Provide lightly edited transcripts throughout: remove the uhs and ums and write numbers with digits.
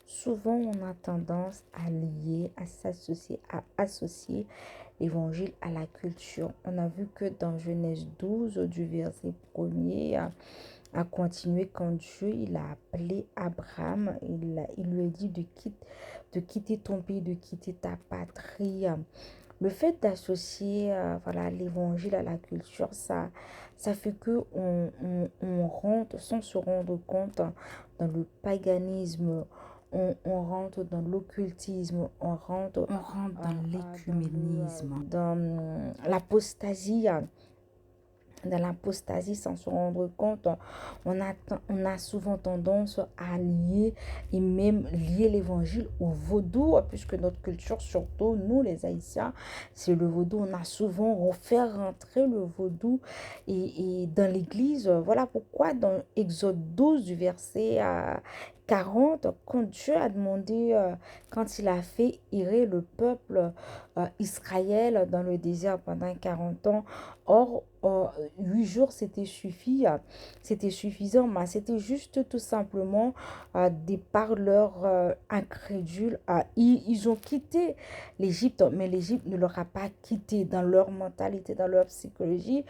Souvent, on a tendance à lier, à associer l'évangile à la culture. On a vu que dans Genèse 12, du verset 1er à continuer, quand Dieu il a appelé Abraham, il lui a dit de quitter ton pays, de quitter ta patrie. Le fait d'associer voilà, l'évangile à la culture, ça fait que on rentre sans se rendre compte dans le paganisme, on rentre dans l'occultisme, on rentre dans l'écuménisme, dans l'apostasie. Dans l'apostasie, sans se rendre compte, on a souvent tendance à lier et même lier l'évangile au vaudou, puisque notre culture, surtout nous les Haïtiens, c'est le vaudou. On a souvent fait rentrer le vaudou et dans l'église. Voilà pourquoi dans Exode 12 du verset 40, quand Dieu a demandé, quand il a fait errer le peuple Israël dans le désert pendant 40 ans, or 8 jours c'était suffisant, mais c'était juste tout simplement des parleurs incrédules. Ils ont quitté l'Égypte, mais l'Égypte ne leur a pas quitté dans leur mentalité, dans leur psychologie.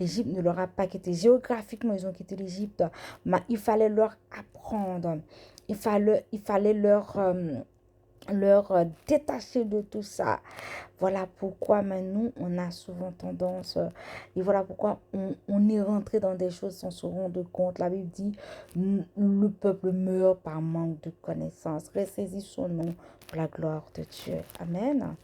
L'Égypte ne leur a pas quitté géographiquement, ils ont quitté l'Égypte, mais il fallait leur apprendre, il fallait leur détacher de tout ça. Voilà pourquoi maintenant on a souvent tendance, et voilà pourquoi on est rentré dans des choses sans se rendre compte. La Bible dit, le peuple meurt par manque de connaissance. Ressaisissons-nous pour la gloire de Dieu. Amen.